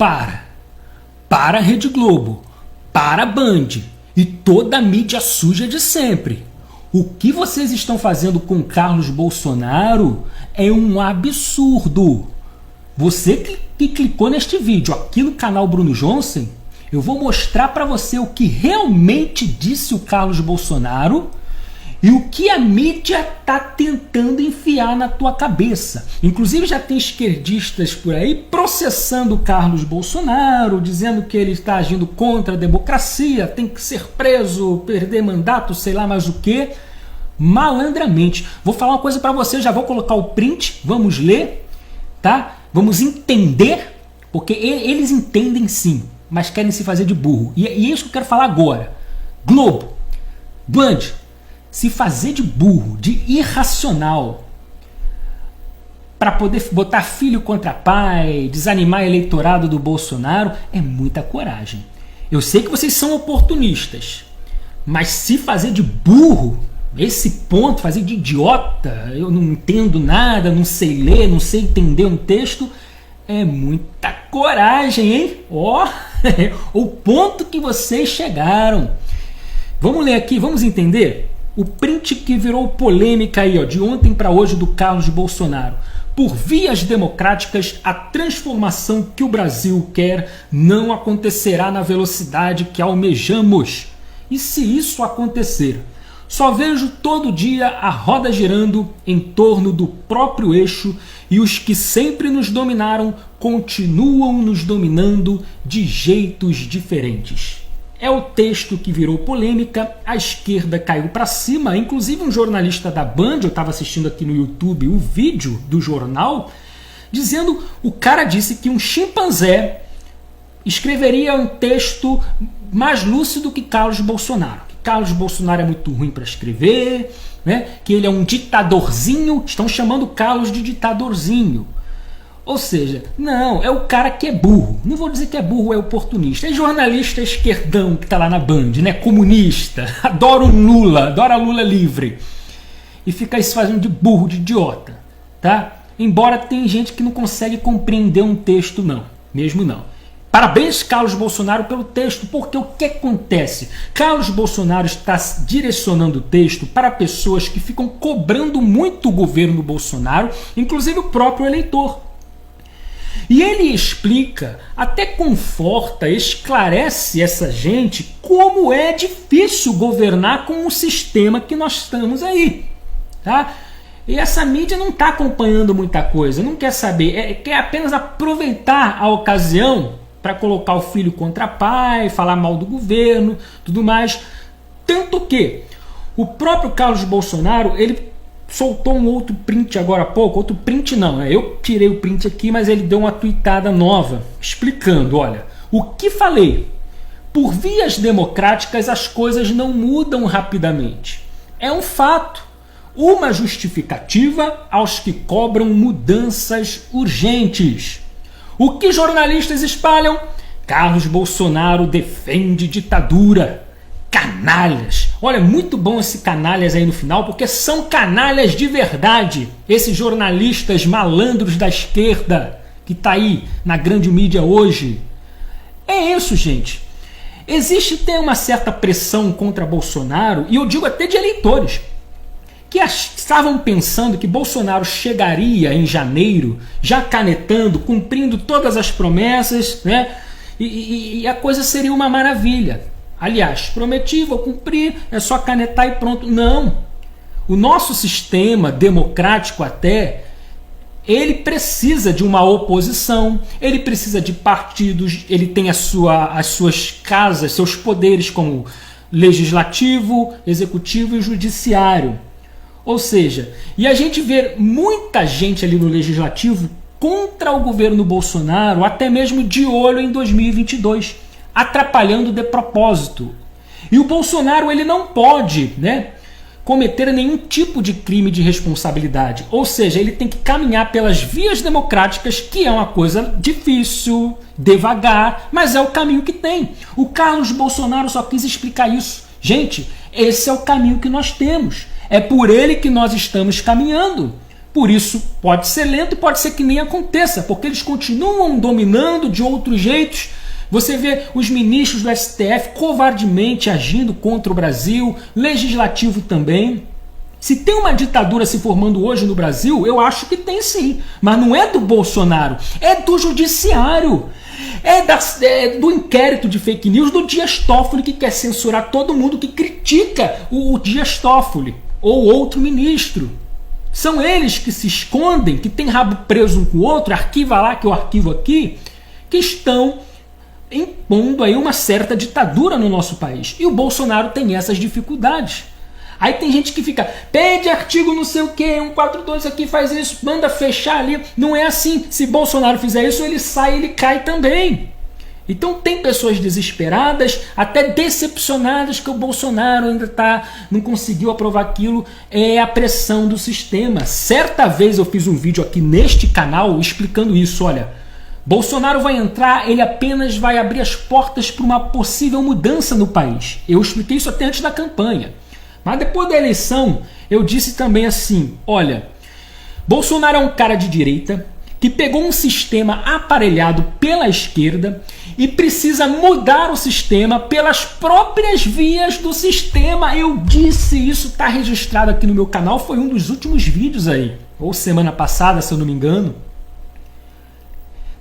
para a Rede Globo, para a Band e toda a mídia suja de sempre. O que vocês estão fazendo com Carlos Bolsonaro é um absurdo. Você que clicou neste vídeo aqui no canal Bruno Johnson, eu vou mostrar para você o que realmente disse o Carlos Bolsonaro e o que a mídia está tentando enfiar na tua cabeça. Inclusive já tem esquerdistas por aí processando o Carlos Bolsonaro, dizendo que ele está agindo contra a democracia, tem que ser preso, perder mandato, sei lá mais o que, malandramente. Vou falar uma coisa para você, já vou colocar o print, vamos ler, tá? Vamos entender, porque eles entendem sim, mas querem se fazer de burro. E é isso que eu quero falar agora. Globo, Band, se fazer de burro, de irracional, para poder botar filho contra pai, desanimar eleitorado do Bolsonaro, é muita coragem. Eu sei que vocês são oportunistas, mas se fazer de burro, esse ponto, fazer de idiota, eu não entendo nada, não sei ler, não sei entender um texto, é muita coragem, hein? Ó, o ponto que vocês chegaram. Vamos ler aqui, vamos entender? O print que virou polêmica aí, ó, de ontem para hoje do Carlos Bolsonaro. Por vias democráticas, a transformação que o Brasil quer não acontecerá na velocidade que almejamos. E se isso acontecer? Só vejo todo dia a roda girando em torno do próprio eixo e os que sempre nos dominaram continuam nos dominando de jeitos diferentes. É o texto que virou polêmica, a esquerda caiu para cima, inclusive um jornalista da Band, eu estava assistindo aqui no YouTube o vídeo do jornal, dizendo, o cara disse que um chimpanzé escreveria um texto mais lúcido que Carlos Bolsonaro. Que Carlos Bolsonaro é muito ruim para escrever, né? Que ele é um ditadorzinho, estão chamando Carlos de ditadorzinho. Ou seja, não, é o cara que é burro. Não vou dizer que é burro, é oportunista. É jornalista esquerdão que está lá na Band, né? Comunista, adora o Lula, adora Lula livre. E fica aí se fazendo de burro, de idiota, tá? Embora tem gente que não consegue compreender um texto, não. Mesmo não. Parabéns, Carlos Bolsonaro, pelo texto, porque o que acontece? Carlos Bolsonaro está direcionando o texto para pessoas que ficam cobrando muito o governo Bolsonaro, inclusive o próprio eleitor. E ele explica, até conforta, esclarece essa gente como é difícil governar com o sistema que nós estamos aí, tá? E essa mídia não está acompanhando muita coisa, não quer saber, quer apenas aproveitar a ocasião para colocar o filho contra pai, falar mal do governo, tudo mais. Tanto que o próprio Carlos Bolsonaro, ele soltou um outro print agora há pouco, outro print não, né? Eu tirei o print aqui, mas ele deu uma tweetada nova, explicando, olha, o que falei? Por vias democráticas as coisas não mudam rapidamente. É um fato, uma justificativa aos que cobram mudanças urgentes. O que jornalistas espalham? Carlos Bolsonaro defende ditadura. Canalhas. Olha, muito bom esse canalhas aí no final, porque são canalhas de verdade. Esses jornalistas malandros da esquerda que tá aí na grande mídia hoje. É isso, gente. Existe até uma certa pressão contra Bolsonaro, e eu digo até de eleitores, que estavam pensando que Bolsonaro chegaria em janeiro, já canetando, cumprindo todas as promessas, né? E a coisa seria uma maravilha. Aliás, prometi, vou cumprir, é só canetar e pronto. Não. O nosso sistema democrático até, ele precisa de uma oposição, ele precisa de partidos, ele tem as suas casas, seus poderes como legislativo, executivo e judiciário. Ou seja, e a gente vê muita gente ali no legislativo contra o governo Bolsonaro, até mesmo de olho em 2022. Atrapalhando de propósito. E o Bolsonaro, ele não pode, né, cometer nenhum tipo de crime de responsabilidade. Ou seja, ele tem que caminhar pelas vias democráticas, que é uma coisa difícil, devagar, mas é o caminho que tem. O Carlos Bolsonaro só quis explicar isso. Gente, esse é o caminho que nós temos. É por ele que nós estamos caminhando. Por isso, pode ser lento e pode ser que nem aconteça, porque eles continuam dominando de outros jeitos. Você vê os ministros do STF covardemente agindo contra o Brasil, legislativo também. Se tem uma ditadura se formando hoje no Brasil, eu acho que tem sim. Mas não é do Bolsonaro, é do judiciário. É do inquérito de fake news do Dias Toffoli, que quer censurar todo mundo que critica o Dias Toffoli ou outro ministro. São eles que se escondem, que tem rabo preso um com o outro, arquiva lá que eu arquivo aqui, que estão impondo aí uma certa ditadura no nosso país. E o Bolsonaro tem essas dificuldades. Aí tem gente que fica, pede artigo não sei o que, 142 aqui faz isso, manda fechar ali. Não é assim. Se Bolsonaro fizer isso, ele sai, ele cai também. Então tem pessoas desesperadas, até decepcionadas que o Bolsonaro ainda não conseguiu aprovar aquilo. É a pressão do sistema. Certa vez eu fiz um vídeo aqui neste canal explicando isso. Olha, Bolsonaro vai entrar, ele apenas vai abrir as portas para uma possível mudança no país. Eu expliquei isso até antes da campanha. Mas depois da eleição, eu disse também assim, olha, Bolsonaro é um cara de direita que pegou um sistema aparelhado pela esquerda e precisa mudar o sistema pelas próprias vias do sistema. Eu disse isso, está registrado aqui no meu canal, foi um dos últimos vídeos aí, ou semana passada, se eu não me engano.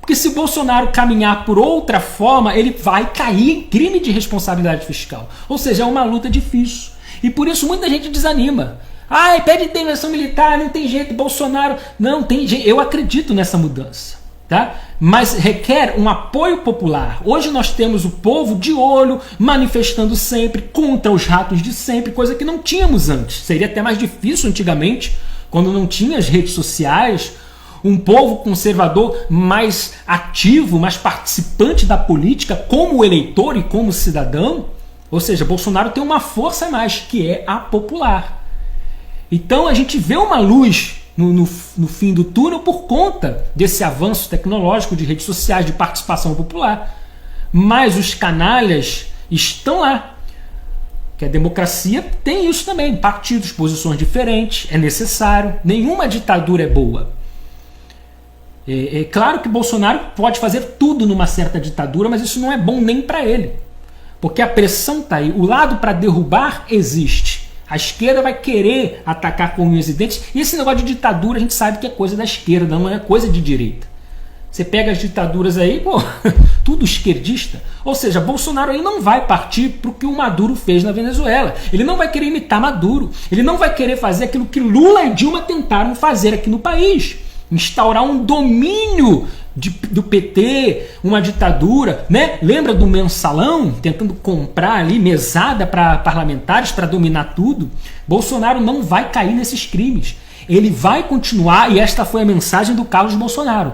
Porque se o Bolsonaro caminhar por outra forma, ele vai cair em crime de responsabilidade fiscal. Ou seja, é uma luta difícil. E por isso muita gente desanima. Ai, pede intervenção militar, não tem jeito, Bolsonaro... Não, tem jeito. Eu acredito nessa mudança, tá? Mas requer um apoio popular. Hoje nós temos o povo de olho, manifestando sempre contra os ratos de sempre, coisa que não tínhamos antes. Seria até mais difícil antigamente, quando não tinha as redes sociais, um povo conservador mais ativo, mais participante da política, como eleitor e como cidadão. Ou seja, Bolsonaro tem uma força a mais, que é a popular. Então a gente vê uma luz no fim do túnel por conta desse avanço tecnológico de redes sociais, de participação popular. Mas os canalhas estão lá. Que a democracia tem isso também. Partidos, posições diferentes, é necessário. Nenhuma ditadura é boa. É claro que Bolsonaro pode fazer tudo numa certa ditadura, mas isso não é bom nem para ele. Porque a pressão está aí. O lado para derrubar existe. A esquerda vai querer atacar com unhas e dentes. E esse negócio de ditadura a gente sabe que é coisa da esquerda, não é coisa de direita. Você pega as ditaduras aí, pô, tudo esquerdista. Ou seja, Bolsonaro aí não vai partir para o que o Maduro fez na Venezuela. Ele não vai querer imitar Maduro. Ele não vai querer fazer aquilo que Lula e Dilma tentaram fazer aqui no país. Instaurar um domínio do PT, uma ditadura, né? Lembra do mensalão tentando comprar ali mesada para parlamentares para dominar tudo? Bolsonaro não vai cair nesses crimes. Ele vai continuar, e esta foi a mensagem do Carlos Bolsonaro.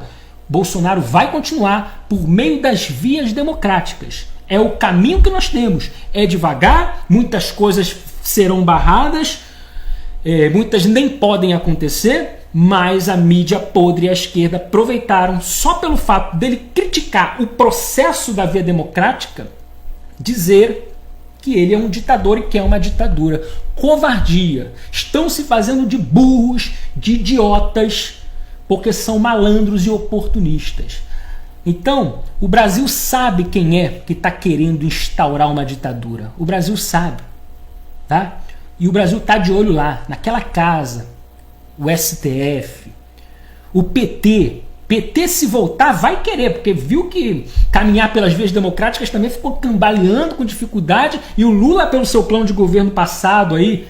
Bolsonaro vai continuar por meio das vias democráticas. É o caminho que nós temos. É devagar, muitas coisas serão barradas, muitas nem podem acontecer, mas a mídia podre e a esquerda aproveitaram só pelo fato dele criticar o processo da via democrática, dizer que ele é um ditador e quer uma ditadura. Covardia. Estão se fazendo de burros, de idiotas, porque são malandros e oportunistas. Então, o Brasil sabe quem é que está querendo instaurar uma ditadura. O Brasil sabe, tá? E o Brasil está de olho lá, naquela casa, o STF, o PT. PT, se voltar, vai querer, porque viu que caminhar pelas vias democráticas também ficou cambaleando com dificuldade, e o Lula, pelo seu plano de governo passado aí,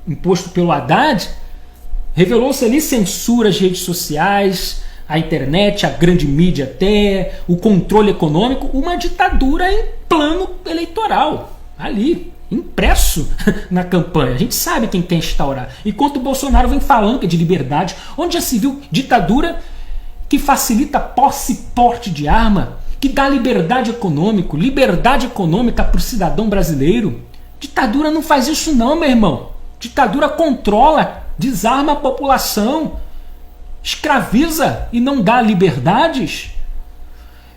imposto pelo Haddad, revelou-se ali censura às redes sociais, a internet, a grande mídia até, o controle econômico, uma ditadura em plano eleitoral, ali, impresso na campanha. A gente sabe quem quer instaurar. Enquanto o Bolsonaro vem falando que é de liberdade, onde já se viu ditadura que facilita posse e porte de arma, que dá liberdade econômica para o cidadão brasileiro. Ditadura não faz isso não, meu irmão. Ditadura controla, desarma a população, escraviza e não dá liberdades.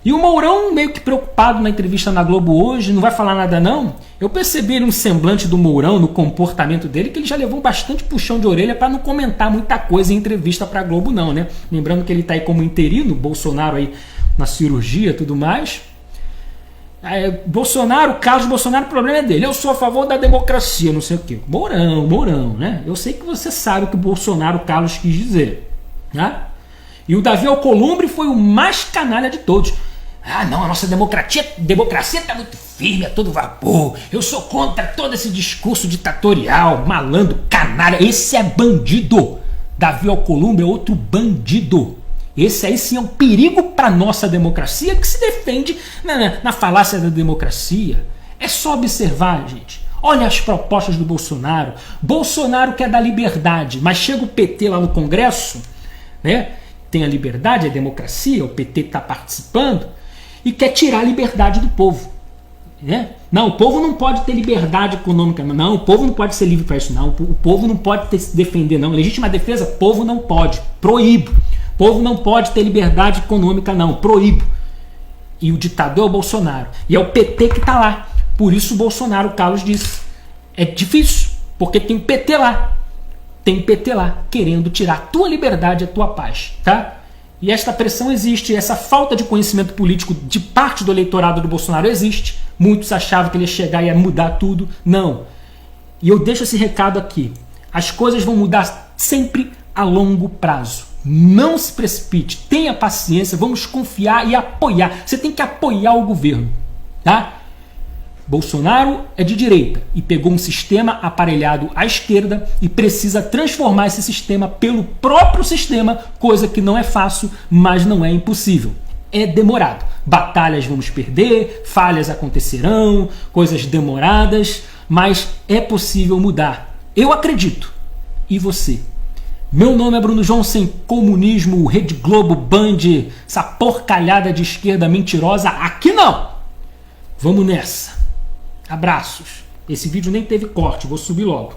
E o Mourão, meio que preocupado na entrevista na Globo hoje, não vai falar nada não. Eu percebi no semblante do Mourão, no comportamento dele, que ele já levou bastante puxão de orelha para não comentar muita coisa em entrevista para a Globo não, né? Lembrando que ele está aí como interino, Bolsonaro aí na cirurgia e tudo mais. Carlos Bolsonaro, o problema é dele. Eu sou a favor da democracia, não sei o quê. Mourão, né? Eu sei que você sabe o que o Bolsonaro, Carlos, quis dizer, né? E o Davi Alcolumbre foi o mais canalha de todos. Ah, não, a nossa democracia está muito firme, a todo vapor. Eu sou contra todo esse discurso ditatorial, malandro, canalha. Esse é bandido. Davi Alcolumbre é outro bandido. Esse aí sim é um perigo para a nossa democracia, que se defende na falácia da democracia. É só observar, gente. Olha as propostas do Bolsonaro. Bolsonaro quer dar liberdade, mas chega o PT lá no Congresso, né? Tem a liberdade, a democracia, o PT está participando, e quer tirar a liberdade do povo. Né? Não, o povo não pode ter liberdade econômica. Não, o povo não pode ser livre para isso. Não, o povo não pode se defender. Não, legítima defesa, povo não pode. Proíbo. O povo não pode ter liberdade econômica. Não, proíbo. E o ditador é o Bolsonaro. E é o PT que está lá. Por isso o Bolsonaro, o Carlos disse, é difícil, porque tem o PT lá. Tem PT lá, querendo tirar a tua liberdade, a tua paz, tá? E esta pressão existe, essa falta de conhecimento político de parte do eleitorado do Bolsonaro existe. Muitos achavam que ele ia chegar e ia mudar tudo. Não. E eu deixo esse recado aqui. As coisas vão mudar sempre a longo prazo. Não se precipite, tenha paciência, vamos confiar e apoiar. Você tem que apoiar o governo, tá? Bolsonaro é de direita e pegou um sistema aparelhado à esquerda e precisa transformar esse sistema pelo próprio sistema, coisa que não é fácil, mas não é impossível. É demorado. Batalhas vamos perder, falhas acontecerão, coisas demoradas, mas é possível mudar. Eu acredito. E você? Meu nome é Bruno João, sem comunismo, Rede Globo, Band, essa porcalhada de esquerda mentirosa, aqui não! Vamos nessa! Abraços. Esse vídeo nem teve corte, vou subir logo.